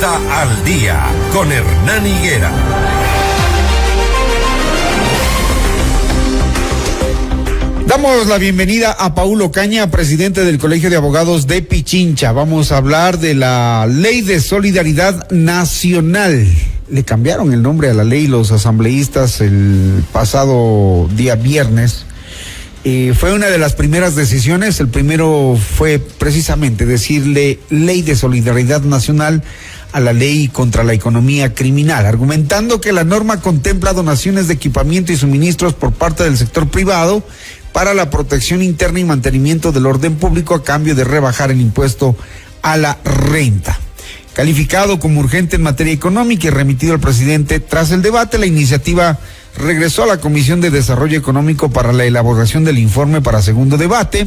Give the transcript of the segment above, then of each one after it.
Pauta al Día con Hernán Higuera. Damos la bienvenida a Paul Ocaña, presidente del Colegio de Abogados de Pichincha. Vamos a hablar de la Ley de Solidaridad Nacional. Le cambiaron el nombre a la ley los asambleístas el pasado día viernes. Fue una de las primeras decisiones. El primero fue precisamente decirle Ley de Solidaridad Nacional a la Ley contra la Economía Criminal, argumentando que la norma contempla donaciones de equipamiento y suministros por parte del sector privado para la protección interna y mantenimiento del orden público a cambio de rebajar el impuesto a la renta. Calificado como urgente en materia económica y remitido al presidente tras el debate, la iniciativa regresó a la Comisión de Desarrollo Económico para la elaboración del informe para segundo debate.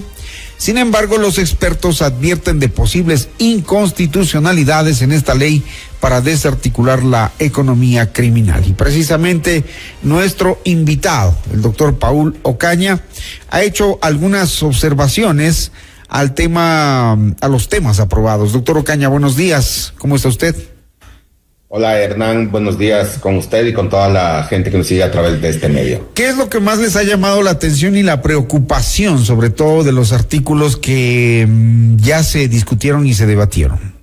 Sin embargo, los expertos advierten de posibles inconstitucionalidades en esta ley para desarticular la economía criminal. Y precisamente nuestro invitado, el doctor Paul Ocaña, ha hecho algunas observaciones al tema, a los temas aprobados. Doctor Ocaña, buenos días. ¿Cómo está usted? Hola Hernán, buenos días con usted y con toda la gente que nos sigue a través de este medio. ¿Qué es lo que más les ha llamado la atención y la preocupación, sobre todo de los artículos que ya se discutieron y se debatieron?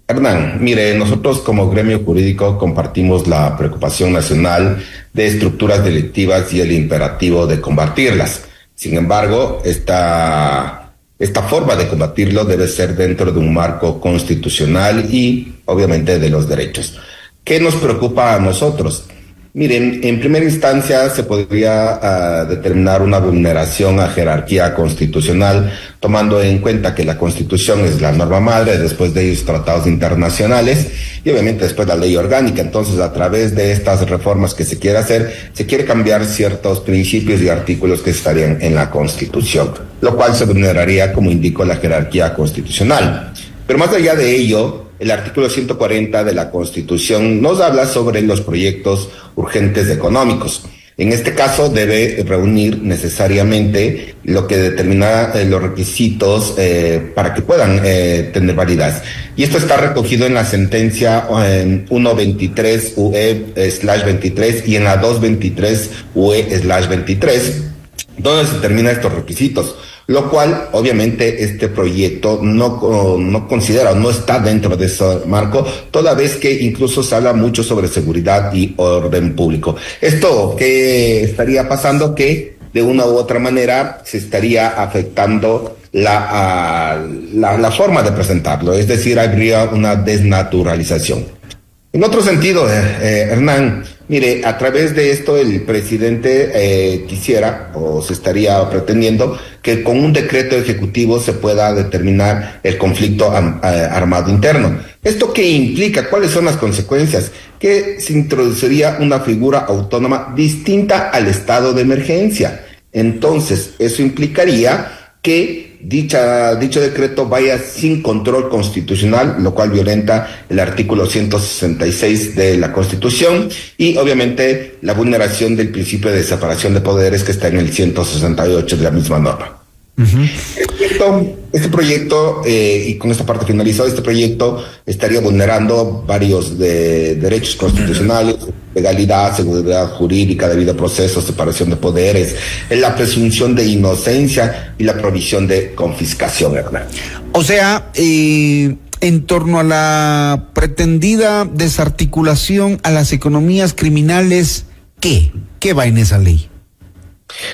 Hernán, mire, nosotros como gremio jurídico compartimos la preocupación nacional de estructuras delictivas y el imperativo de combatirlas. Sin embargo, esta forma de combatirlo debe ser dentro de un marco constitucional y obviamente de los derechos. ¿Qué nos preocupa a nosotros? Miren, en primera instancia se podría determinar una vulneración a jerarquía constitucional, tomando en cuenta que la Constitución es la norma madre, después de ellos tratados internacionales y obviamente después la ley orgánica. Entonces, a través de estas reformas que se quiere hacer, se quiere cambiar ciertos principios y artículos que estarían en la Constitución, lo cual se vulneraría, como indico, la jerarquía constitucional. Pero más allá de ello, el artículo 140 de la Constitución nos habla sobre los proyectos urgentes económicos. En este caso debe reunir necesariamente lo que determina los requisitos para que puedan tener validez. Y esto está recogido en la sentencia 123 UE/23 y en la 223 UE/23, donde se determinan estos requisitos, lo cual obviamente este proyecto no considera o no está dentro de ese marco, toda vez que incluso se habla mucho sobre seguridad y orden público. Esto que estaría pasando, que de una u otra manera se estaría afectando la forma de presentarlo, es decir, habría una desnaturalización. En otro sentido, Hernán, mire, a través de esto el presidente quisiera o se estaría pretendiendo que con un decreto ejecutivo se pueda determinar el conflicto armado interno. ¿Esto qué implica? ¿Cuáles son las consecuencias? Que se introduciría una figura autónoma distinta al estado de emergencia. Entonces, eso implicaría que dicho decreto vaya sin control constitucional, lo cual violenta el artículo 166 de la Constitución y obviamente la vulneración del principio de separación de poderes que está en el 168 de la misma norma. Este proyecto, y con esta parte finalizada, este proyecto estaría vulnerando varios derechos constitucionales, legalidad, seguridad jurídica, debido proceso, separación de poderes, la presunción de inocencia y la provisión de confiscación, Hernán. O sea, en torno a la pretendida desarticulación a las economías criminales, ¿qué va en esa ley?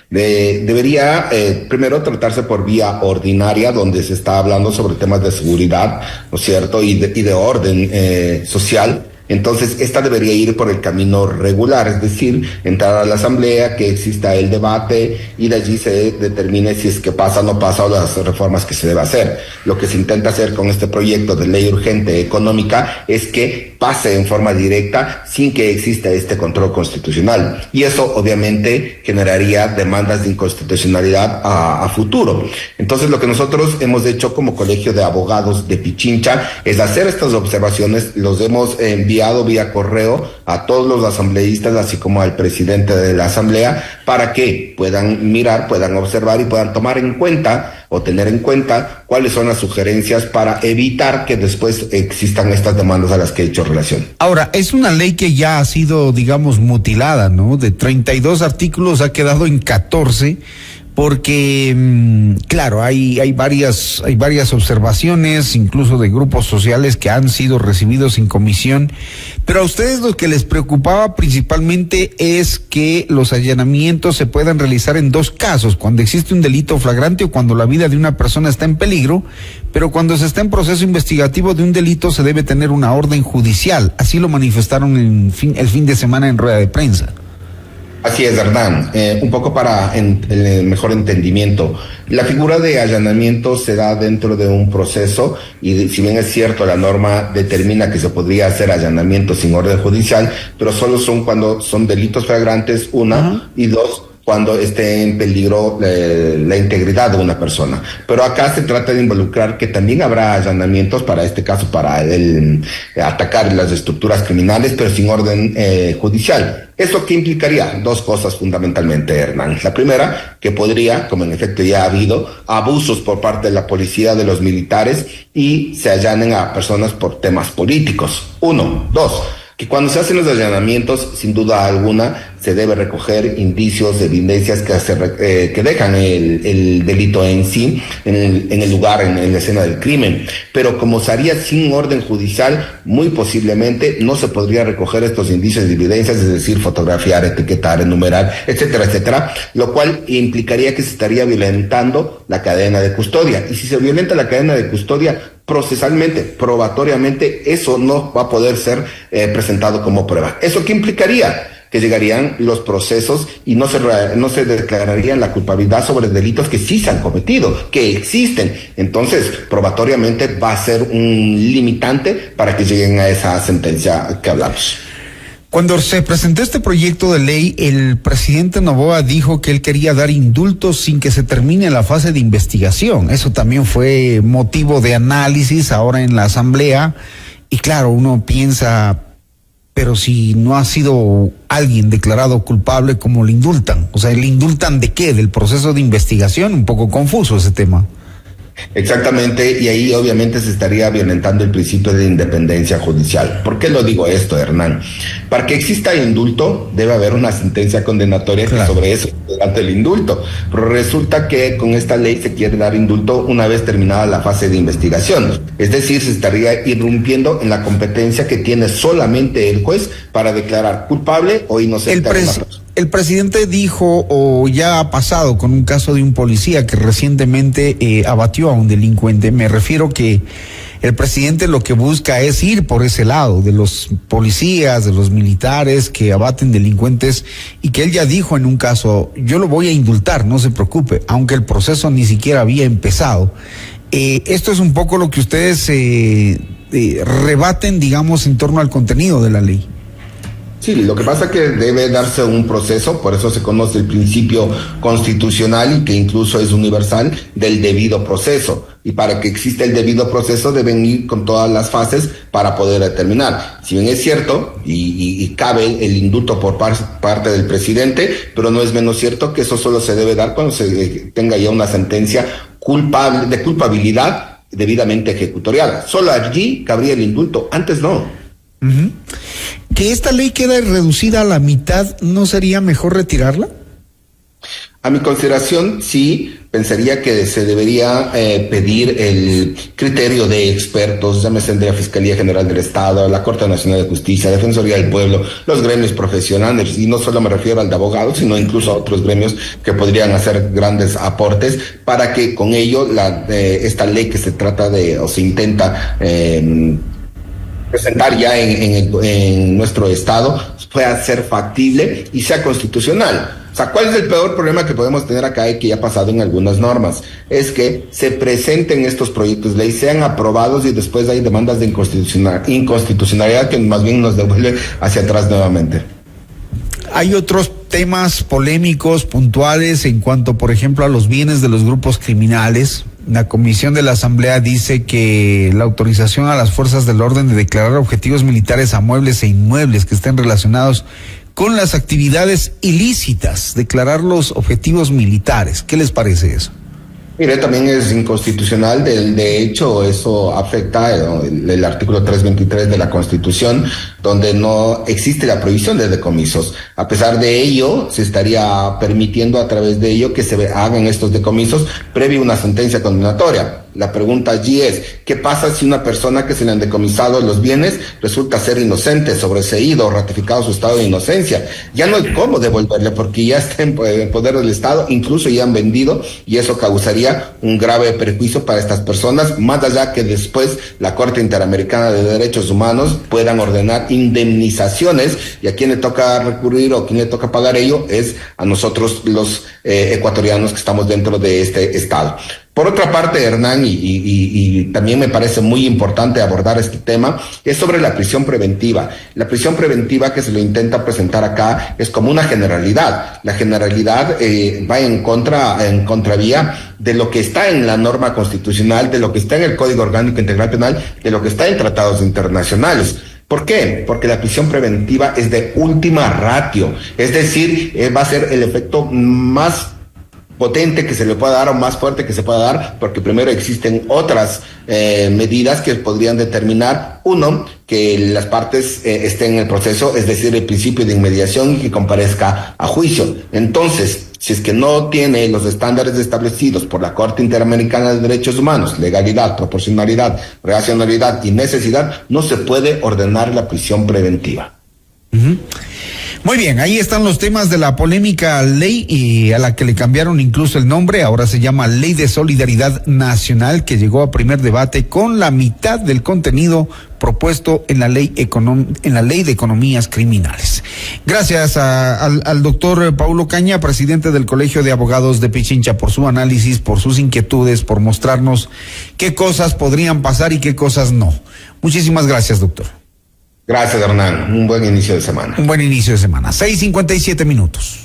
Debería primero tratarse por vía ordinaria, donde se está hablando sobre temas de seguridad, ¿no es cierto?, y de orden social. Entonces, esta debería ir por el camino regular, es decir, entrar a la asamblea, que exista el debate y de allí se determine si es que pasa o no pasa o las reformas que se debe hacer. Lo que se intenta hacer con este proyecto de ley urgente económica es que pase en forma directa sin que exista este control constitucional. Y eso obviamente generaría demandas de inconstitucionalidad a futuro. Entonces, lo que nosotros hemos hecho como Colegio de Abogados de Pichincha es hacer estas observaciones, los hemos enviado enviado vía correo a todos los asambleístas, así como al presidente de la asamblea, para que puedan mirar, puedan observar y puedan tomar en cuenta o tener en cuenta cuáles son las sugerencias para evitar que después existan estas demandas a las que he hecho relación. Ahora, es una ley que ya ha sido, digamos, mutilada, ¿no? De 32 artículos ha quedado en 14. Porque, claro, hay varias observaciones, incluso de grupos sociales que han sido recibidos en comisión, pero a ustedes lo que les preocupaba principalmente es que los allanamientos se puedan realizar en dos casos: cuando existe un delito flagrante o cuando la vida de una persona está en peligro, pero cuando se está en proceso investigativo de un delito se debe tener una orden judicial. Así lo manifestaron el fin de semana en rueda de prensa. Así es, Hernán. Un poco para el mejor entendimiento. La figura de allanamiento se da dentro de un proceso y si bien es cierto, la norma determina que se podría hacer allanamiento sin orden judicial, pero solo son cuando son delitos flagrantes, una, y dos, cuando esté en peligro la integridad de una persona. Pero acá se trata de involucrar que también habrá allanamientos, para este caso, para atacar las estructuras criminales, pero sin orden judicial. ¿Eso qué implicaría? Dos cosas fundamentalmente, Hernán. La primera, que podría, como en efecto ya ha habido, abusos por parte de la policía, de los militares, y se allanen a personas por temas políticos. Uno. Dos, que cuando se hacen los allanamientos, sin duda alguna, se debe recoger indicios, evidencias que dejan el delito en sí, en el lugar, en la escena del crimen. Pero como se haría sin orden judicial, muy posiblemente no se podría recoger estos indicios y evidencias, es decir, fotografiar, etiquetar, enumerar, etcétera, etcétera, lo cual implicaría que se estaría violentando la cadena de custodia. Y si se violenta la cadena de custodia, procesalmente, probatoriamente, eso no va a poder ser presentado como prueba. ¿Eso qué implicaría? Que llegarían los procesos y no se declararía la culpabilidad sobre delitos que sí se han cometido, que existen. Entonces, probatoriamente va a ser un limitante para que lleguen a esa sentencia que hablamos. Cuando se presentó este proyecto de ley, el presidente Noboa dijo que él quería dar indultos sin que se termine la fase de investigación. Eso también fue motivo de análisis ahora en la Asamblea. Y claro, uno piensa, pero si no ha sido alguien declarado culpable, ¿cómo le indultan? O sea, ¿le indultan de qué? ¿Del proceso de investigación? Un poco confuso ese tema. Exactamente, y ahí obviamente se estaría violentando el principio de independencia judicial. ¿Por qué lo digo esto, Hernán? Para que exista indulto, debe haber una sentencia condenatoria que sobre eso durante el indulto. Pero resulta que con esta ley se quiere dar indulto una vez terminada la fase de investigación. Es decir, se estaría irrumpiendo en la competencia que tiene solamente el juez para declarar culpable o inocente a una persona. El presidente dijo, o ya ha pasado con un caso de un policía que recientemente abatió a un delincuente. Me refiero que el presidente lo que busca es ir por ese lado, de los policías, de los militares que abaten delincuentes, y que él ya dijo en un caso, yo lo voy a indultar, no se preocupe, aunque el proceso ni siquiera había empezado. Esto es un poco lo que ustedes rebaten, digamos, en torno al contenido de la ley. Sí, lo que pasa es que debe darse un proceso, por eso se conoce el principio constitucional y que incluso es universal del debido proceso. Y para que exista el debido proceso deben ir con todas las fases para poder determinar. Si bien es cierto y cabe el indulto por parte del presidente, pero no es menos cierto que eso solo se debe dar cuando se tenga ya una sentencia de culpabilidad debidamente ejecutoriada. Solo allí cabría el indulto, antes no. Uh-huh. Que esta ley quede reducida a la mitad, ¿no sería mejor retirarla? A mi consideración, sí, pensaría que se debería pedir el criterio de expertos, llámese de la Fiscalía General del Estado, la Corte Nacional de Justicia, Defensoría del Pueblo, los gremios profesionales, y no solo me refiero al de abogados, sino incluso a otros gremios que podrían hacer grandes aportes para que con ello esta ley que se trata de, o se intenta presentar ya en nuestro estado, pueda ser factible y sea constitucional. O sea, ¿cuál es el peor problema que podemos tener acá y que ya ha pasado en algunas normas? Es que se presenten estos proyectos de ley, sean aprobados y después hay demandas de inconstitucionalidad que más bien nos devuelve hacia atrás nuevamente. Hay otros temas polémicos, puntuales, en cuanto, por ejemplo, a los bienes de los grupos criminales. La comisión de la Asamblea dice que la autorización a las fuerzas del orden de declarar objetivos militares a muebles e inmuebles que estén relacionados con las actividades ilícitas, declarar los objetivos militares. ¿Qué les parece eso? Mire, también es inconstitucional. De hecho, eso afecta el artículo 323 de la Constitución, donde no existe la prohibición de decomisos. A pesar de ello, se estaría permitiendo a través de ello que se hagan estos decomisos previo a una sentencia condenatoria. La pregunta allí es, ¿qué pasa si una persona que se le han decomisado los bienes resulta ser inocente, sobreseído, ratificado su estado de inocencia? Ya no hay cómo devolverle porque ya está en poder del Estado, incluso ya han vendido, y eso causaría un grave perjuicio para estas personas, más allá que después la Corte Interamericana de Derechos Humanos puedan ordenar indemnizaciones, y a quien le toca recurrir o quien le toca pagar ello es a nosotros los ecuatorianos que estamos dentro de este Estado. Por otra parte, Hernán, y también me parece muy importante abordar este tema, es sobre la prisión preventiva. La prisión preventiva que se lo intenta presentar acá es como una generalidad. La generalidad va en contravía de lo que está en la norma constitucional, de lo que está en el Código Orgánico Integral Penal, de lo que está en tratados internacionales. ¿Por qué? Porque la prisión preventiva es de última ratio, es decir, va a ser el efecto más potente que se le pueda dar o más fuerte que se pueda dar, porque primero existen otras medidas que podrían determinar, uno, que las partes estén en el proceso, es decir, el principio de inmediación y que comparezca a juicio. Entonces, si es que no tiene los estándares establecidos por la Corte Interamericana de Derechos Humanos, legalidad, proporcionalidad, racionalidad y necesidad, no se puede ordenar la prisión preventiva. Uh-huh. Muy bien, ahí están los temas de la polémica ley y a la que le cambiaron incluso el nombre. Ahora se llama Ley de Solidaridad Nacional, que llegó a primer debate con la mitad del contenido propuesto en la ley de economías criminales. Gracias al doctor Paulo Caña, presidente del Colegio de Abogados de Pichincha, por su análisis, por sus inquietudes, por mostrarnos qué cosas podrían pasar y qué cosas no. Muchísimas gracias, doctor. Gracias, Hernán. Un buen inicio de semana. Un buen inicio de semana. 6:57 minutos.